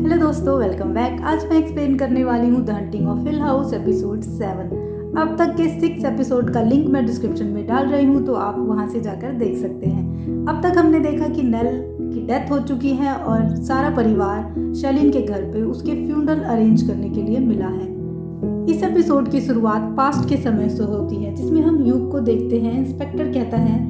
Hello दोस्तों, welcome back. आज मैं एक्सप्लेन करने वाली हूँ the hunting of hill house episode 7। अब तक के 6 एपिसोड का लिंक मैं डिस्क्रिप्शन में डाल रही हूँ, तो आप वहाँ से जाकर देख सकते हैं। अब तक हमने देखा कि नेल की डेथ हो चुकी है और सारा परिवार शर्लिन के घर पे उसके फ्यूनरल अरेंज करने के लिए मिला है। इस एपिसोड की शुरुआत पास्ट के समय से होती है, जिसमें हम ह्यूग को देखते हैं। इंस्पेक्टर कहता है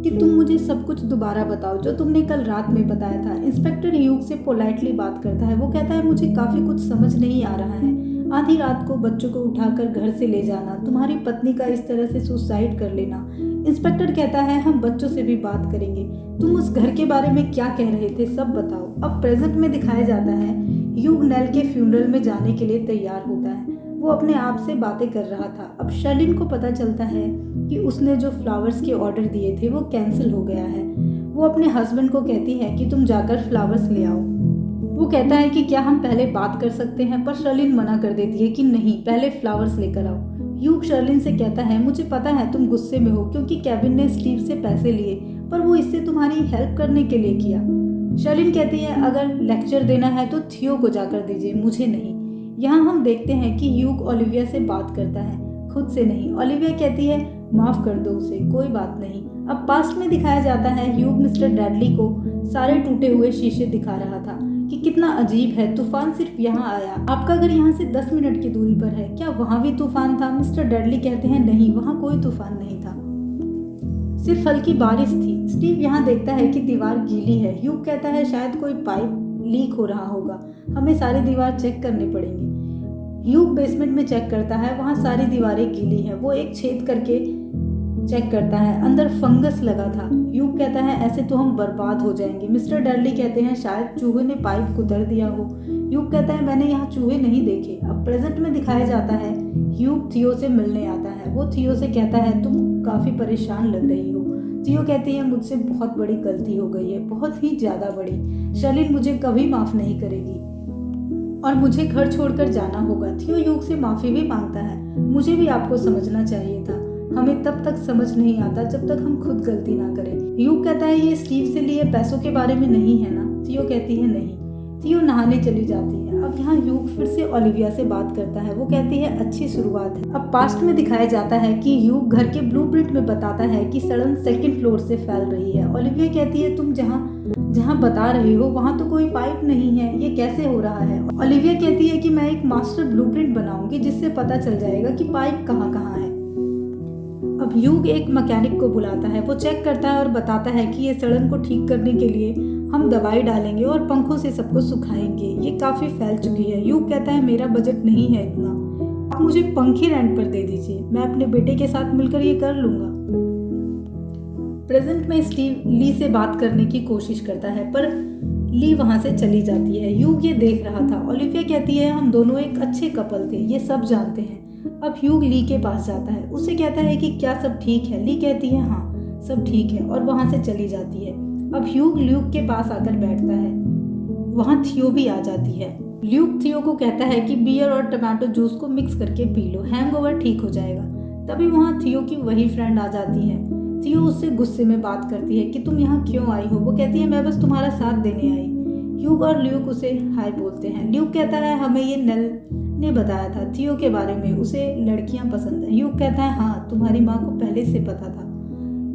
कि तुम मुझे सब कुछ दोबारा बताओ जो तुमने कल रात में बताया था। इंस्पेक्टर ह्यूग से पोलाइटली बात करता है। वो कहता है मुझे काफ़ी कुछ समझ नहीं आ रहा है। आधी रात को बच्चों को उठाकर घर से ले जाना, तुम्हारी पत्नी का इस तरह से सुसाइड कर लेना। इंस्पेक्टर कहता है हम बच्चों से भी बात करेंगे। तुम उस घर के बारे में क्या कह रहे थे, सब बताओ। अब प्रेजेंट में दिखाया जाता है ह्यूग नेल के फ्यूनरल में जाने के लिए तैयार होता है। वो अपने आप से बातें कर रहा था। अब शर्लिन को पता चलता है कि उसने जो फ्लावर्स के ऑर्डर दिए थे वो कैंसिल हो गया है। वो अपने हस्बैंड को कहती है कि तुम जाकर फ्लावर्स ले आओ। वो कहता है कि क्या हम पहले बात कर सकते हैं, पर शर्लिन मना कर देती है कि नहीं, पहले फ्लावर्स लेकर आओ। ह्यूग शर्लिन से कहता है मुझे पता है तुम गुस्से में हो क्योंकि केविन ने स्टीव से पैसे लिए, पर वो इससे तुम्हारी हेल्प करने के लिए किया। शर्लिन कहती है अगर लेक्चर देना है तो थियो को जाकर दीजिए, मुझे नहीं। यहाँ हम देखते हैं कि ह्यूग ओलिविया से बात करता है, खुद से नहीं। ओलिविया कहती है माफ कर दो उसे, कोई बात नहीं। अब पास्ट में दिखाया जाता है ह्यूग मिस्टर डैडली को सारे टूटे हुए शीशे दिखा रहा था कि कितना अजीब है, तूफान सिर्फ यहाँ आया। आपका घर यहाँ से 10 मिनट की दूरी पर है, क्या वहाँ भी तूफान था? मिस्टर डैडली कहते हैं नहीं, वहाँ कोई तूफान नहीं था, सिर्फ हल्की बारिश थी। स्टीव यहाँ देखता है कि दीवार गीली है। ह्यूग कहता है शायद कोई पाइप लीक हो रहा होगा, हमें सारी दीवार चेक करनी पड़ेंगी। ह्यूग बेसमेंट में चेक करता है, वहाँ सारी दीवारें गीली हैं। वो एक छेद करके चेक करता है, अंदर फंगस लगा था। ह्यूग कहता है ऐसे तो हम बर्बाद हो जाएंगे। मिस्टर डैडली कहते हैं शायद चूहे ने पाइप कुतर दिया हो। ह्यूग कहता है मैंने यहाँ चूहे नहीं देखे। अब प्रेजेंट में दिखाया जाता है ह्यूग थियो से मिलने आता है। वो थियो से कहता है तुम काफ़ी परेशान लग रही हो। थियो कहती है मुझसे बहुत बड़ी गलती हो गई है, बहुत ही ज़्यादा बड़ी। शर्लिन मुझे कभी माफ़ नहीं करेगी और मुझे घर छोड़कर जाना होगा। थियो ह्यूग से माफ़ी भी मांगता है। मुझे भी आपको समझना चाहिए था, हमें तब तक समझ नहीं आता जब तक हम खुद गलती ना करें। ह्यूग कहता है ये स्टीव से लिए पैसों के बारे में नहीं है ना? थियो कहती है नहीं। थियो नहाने चली जाती है। अब यहाँ ह्यूग फिर से ओलिविया से बात करता है। वो कहती है अच्छी शुरुआत है। अब पास्ट में दिखाया जाता है कि ह्यूग घर के ब्लूप्रिंट में बताता है कि सड़न 2nd फ्लोर से फैल रही है। ओलिविया कहती है तुम जहाँ बता रहे हो वहाँ तो कोई पाइप नहीं है, ये कैसे हो रहा है? ओलिविया कहती है कि मैं एक मास्टर ब्लूप्रिंट बनाऊंगी जिससे पता चल जाएगा कि पाइप कहाँ कहाँ है। अब ह्यूग एक मैकेनिक को बुलाता है। वो चेक करता है और बताता है कि ये सड़न को ठीक करने के लिए हम दवाई डालेंगे और पंखों से सबको सुखाएंगे, ये काफ़ी फैल चुकी है। ह्यूग कहता है मेरा बजट नहीं है इतना, आप मुझे पंखे रेंट पर दे दीजिए, मैं अपने बेटे के साथ मिलकर ये कर लूँगा। प्रेजेंट में स्टीव ली से बात करने की कोशिश करता है, पर ली वहाँ से चली जाती है। ह्यूग ये देख रहा था। ओलिविया कहती है हम दोनों एक अच्छे कपल थे, ये सब जानते हैं। अब ह्यूग ली के पास जाता है, उससे कहता है कि क्या सब ठीक है? ली कहती है हाँ सब ठीक है और वहाँ से चली जाती है। अब ह्यूग ल्यूक के पास आकर बैठता है। वहाँ थियो भी आ जाती है। ल्यूक थियो को कहता है कि बियर और टमाटो जूस को मिक्स करके पी लो, हैंगओवर ठीक हो जाएगा। तभी वहाँ थियो की वही फ्रेंड आ जाती है। थियो उससे गुस्से में बात करती है कि तुम यहाँ क्यों आई हो? वो कहती है मैं बस तुम्हारा साथ देने आई। ह्यूग और ल्यूक उसे हाय बोलते हैं। ल्यूक कहता है हमें ये नेल ने बताया था थियो के बारे में, उसे लड़कियां पसंद है। ह्यूग कहता है हाँ तुम्हारी माँ को पहले से पता था।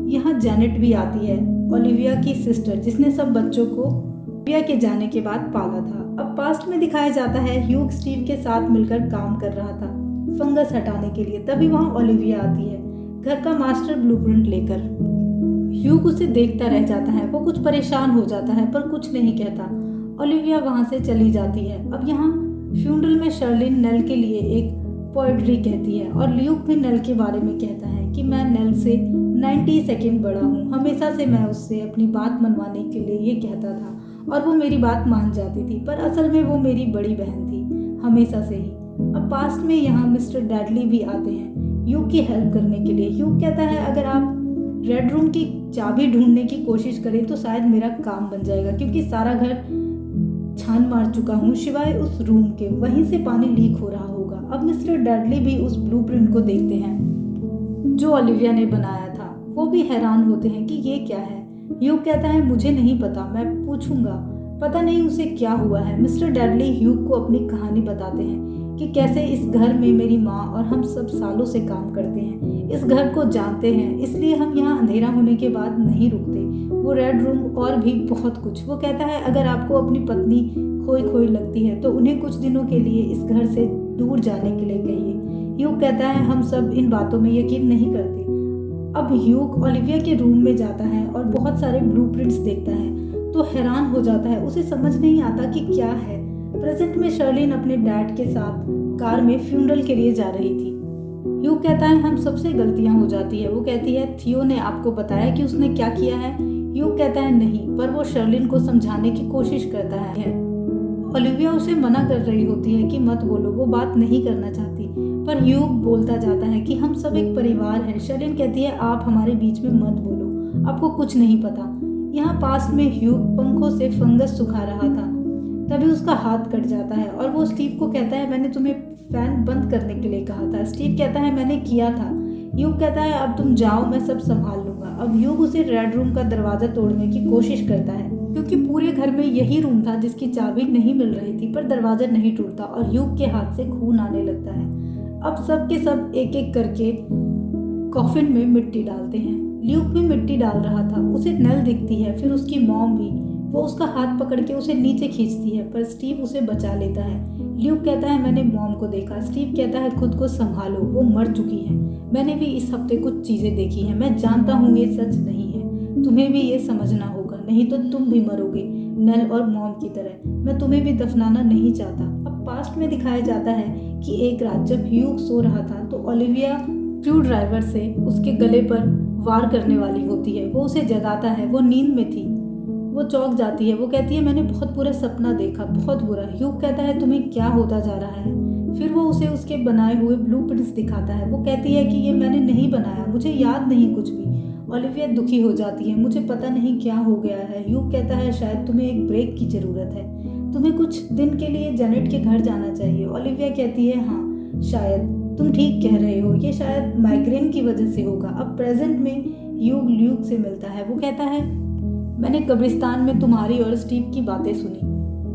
यहाँ जैनेट भी आती है, ओलिविया की सिस्टर, जिसने सब बच्चों को ओलिविया के जाने के बाद पाला था। अब पास्ट में दिखाया जाता है ह्यूग स्टीव के साथ मिलकर काम कर रहा था फंगस हटाने के लिए। तभी वहाँ ओलिविया आती है घर का मास्टर ब्लूप्रिंट लेकर। ह्यूग उसे देखता रह जाता है। वो कुछ परेशान हो जाता है पर कुछ नहीं कहता। ओलिविया वहाँ से चली जाती है। अब यहाँ फ्यूनरल में शर्लिन नेल के लिए एक पोएट्री कहती है और ल्यूक भी नेल के बारे में कहता है कि मैं नेल से 90 सेकंड बड़ा हूँ। हमेशा से मैं उससे अपनी बात मनवाने के लिए ये कहता था और वो मेरी बात मान जाती थी, पर असल में वो मेरी बड़ी बहन थी हमेशा से ही। अब पास्ट में यहाँ मिस्टर डैडली भी आते हैं ह्यूग की हेल्प करने के लिए। ह्यूग कहता है अगर आप रेड रूम की चाबी ढूंढने की कोशिश करें तो शायद मेरा काम बन जाएगा, क्योंकि सारा घर छान मार चुका हूँ सिवाय उस रूम के, वहीं से पानी लीक हो रहा होगा। अब मिस्टर डैडली भी उस ब्लूप्रिंट को देखते हैं जो ओलिविया ने बनाया था। वो भी हैरान होते हैं कि ये क्या है। ह्यूग कहता है मुझे नहीं पता, मैं पूछूंगा। पता नहीं उसे क्या हुआ है। मिस्टर डैडली ह्यूग को अपनी कहानी बताते हैं कि कैसे इस घर में मेरी माँ और हम सब सालों से काम करते हैं, इस घर को जानते हैं, इसलिए हम यहाँ अंधेरा होने के बाद नहीं रुकते। वो रेड रूम और भी बहुत कुछ। वो कहता है अगर आपको अपनी पत्नी खोई खोई लगती है तो उन्हें कुछ दिनों के लिए इस घर से दूर जाने के लिए कहिए। ह्यूग कहता है हम सब इन बातों में यकीन नहीं करते। अब ह्यूग ओलिविया के रूम में जाता है और बहुत सारे ब्लूप्रिंट्स देखता है तो हैरान हो जाता है। उसे समझ नहीं आता कि क्या है। प्रेजेंट में शर्लिन अपने डैड के साथ कार में फ्यूनरल के लिए जा रही थी। ह्यूग कहता है हम सबसे गलतियां हो जाती है। वो कहती है थियो ने आपको बताया कि उसने क्या किया है। ह्यूग कहता है नहीं, पर वो शर्लिन को समझाने की कोशिश करता है। ओलिविया उसे मना कर रही होती है कि मत बोलो, वो बात नहीं करना चाहती, पर ह्यूग बोलता जाता है कि हम सब एक परिवार हैं। शर्लिन कहती है आप हमारे बीच में मत बोलो, आपको कुछ नहीं पता। यहाँ पास में ह्यूग पंखों से फंगस सुखा रहा था, तभी उसका हाथ कट जाता है और वो स्टीव को कहता है मैंने तुम्हें फैन बंद करने के लिए कहा था। स्टीव कहता है मैंने किया था। ह्यूग कहता है अब तुम जाओ, मैं सब संभाल लूंगा। अब ह्यूग उसे रेड रूम का दरवाजा तोड़ने की कोशिश करता है क्योंकि पूरे घर में यही रूम था जिसकी चाबी नहीं मिल रही थी, पर दरवाजा नहीं टूटता और ह्यूग के हाथ से खून आने लगता है। अब सब के सब एक एक करके कॉफिन में मिट्टी डालते हैं। ल्यूक भी मिट्टी डाल रहा था। उसे नल दिखती है, फिर उसकी मॉम भी। वो उसका हाथ पकड़ के उसे नीचे खींचती है, पर स्टीव उसे बचा लेता है। ल्यूक कहता है मैंने मॉम को देखा। स्टीव कहता है खुद को संभालो, वो मर चुकी है। मैंने भी इस हफ्ते कुछ चीजें देखी हैं। मैं जानता हूँ ये सच नहीं है, तुम्हें भी ये समझना होगा, नहीं तो तुम भी मरोगे नल और मॉम की तरह। मैं तुम्हें भी दफनाना नहीं चाहता। अब पास्ट में दिखाया जाता है कि एक रात जब ह्यूग सो रहा था तो ओलिविया स्क्रू ड्राइवर से उसके गले पर वार करने वाली होती है। वो उसे जगाता है। वो नींद में थी। वो चौंक जाती है। वो कहती है मैंने बहुत बुरा सपना देखा, बहुत बुरा। ह्यूग कहता है तुम्हें क्या होता जा रहा है। फिर वो उसे उसके बनाए हुए ब्लूप्रिंट्स दिखाता है। वो कहती है कि ये मैंने नहीं बनाया, मुझे याद नहीं कुछ भी। ओलिविया दुखी हो जाती है। मुझे पता नहीं क्या हो गया है। ह्यूग कहता है शायद तुम्हें एक ब्रेक की ज़रूरत है, तुम्हें कुछ दिन के लिए जेनेट के घर जाना चाहिए। ओलिविया कहती है हाँ शायद, तुम ठीक कह रहे हो, ये शायद माइग्रेन की वजह से होगा। अब प्रेजेंट में ह्यूग ल्यूक से मिलता है। वो कहता है मैंने कब्रिस्तान में तुम्हारी और स्टीव की बातें सुनी।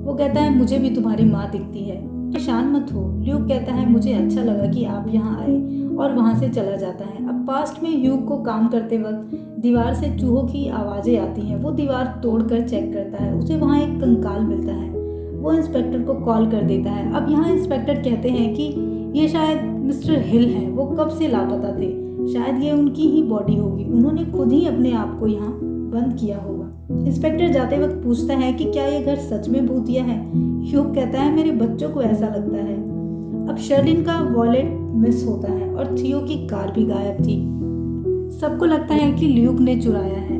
वो कहता है मुझे भी तुम्हारी माँ दिखती है, परेशान मत हो। ल्यूक कहता है मुझे अच्छा लगा कि आप यहाँ आए, और वहाँ से चला जाता है। अब पास्ट में ह्यूग को काम करते वक्त दीवार से चूहों की आवाज़ें आती हैं। वो दीवार तोड़कर चेक करता है। उसे वहाँ एक कंकाल मिलता है। वो इंस्पेक्टर को कॉल कर देता है। अब यहाँ इंस्पेक्टर कहते हैं कि ये शायद मिस्टर हिल हैं, वो कब से लापता थे, शायद ये उनकी ही बॉडी होगी, उन्होंने खुद ही अपने आप को यहाँ बंद किया होगा। इंस्पेक्टर जाते वक्त पूछता है कि क्या ये घर सच में भूतिया है। ह्यूग कहता है मेरे बच्चों को ऐसा लगता है। अब शर्लिन का वॉलेट मिस होता है और थियो की कार भी गायब थी। सबको लगता है कि ल्यूक ने चुराया है।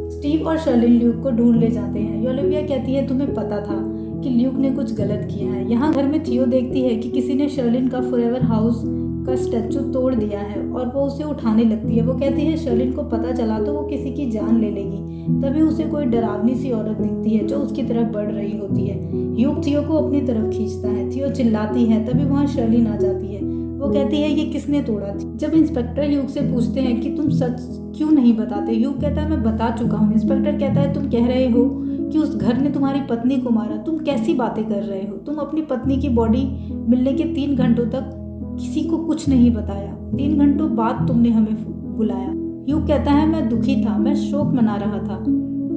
स्टीव और शर्लिन ल्यूक को ढूंढ ले जाते हैं। ओलिविया कहती है तुम्हें पता था कि ल्यूक ने कुछ गलत किया है। यहाँ घर में थियो देखती है कि किसी ने शर्लिन का फॉरएवर हाउस का स्टैचू तोड़ दिया है और वो उसे उठाने लगती है। वो कहती है शर्लिन को पता चला तो वो किसी की जान ले लेगी। तभी उसे कोई डरावनी सी औरत दिखती है जो उसकी तरफ बढ़ रही होती है। ह्यूग थियो को अपनी तरफ खींचता है। थियो चिल्लाती है, तभी वहाँ शर्लिन आ जाती है। वो कहती है ये किसने तोड़ा थी। जब इंस्पेक्टर ह्यूग से पूछते हैं कि तुम सच क्यों नहीं बताते, ह्यूग कहता है मैं बता चुका हूँ। इंस्पेक्टर कहता है तुम कह रहे हो कि उस घर ने तुम्हारी पत्नी को मारा, तुम कैसी बातें कर रहे हो। तुम अपनी पत्नी की बॉडी मिलने के 3 घंटों तक किसी को कुछ नहीं बताया। 3 घंटों बाद तुमने हमें बुलाया। ह्यूग कहता है मैं दुखी था, मैं शोक मना रहा था।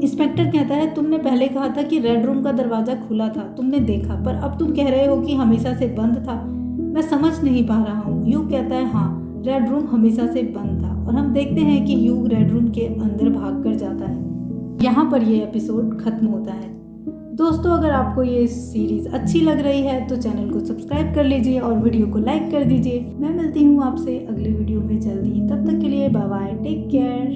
इंस्पेक्टर कहता है तुमने पहले कहा था कि रेड रूम का दरवाजा खुला था, तुमने देखा, पर अब तुम कह रहे हो कि हमेशा से बंद था। मैं समझ नहीं पा रहा हूँ। ह्यूग कहता है हाँ, रेड रूम हमेशा से बंद था। और हम देखते हैं कि ह्यूग रेड रूम के अंदर भाग कर जाता है। यहाँ पर ये एपिसोड खत्म होता है। दोस्तों अगर आपको ये सीरीज़ अच्छी लग रही है तो चैनल को सब्सक्राइब कर लीजिए और वीडियो को लाइक कर दीजिए। मैं मिलती हूँ आपसे अगले वीडियो में जल्दी। तब तक के लिए बाय बाय, टेक केयर।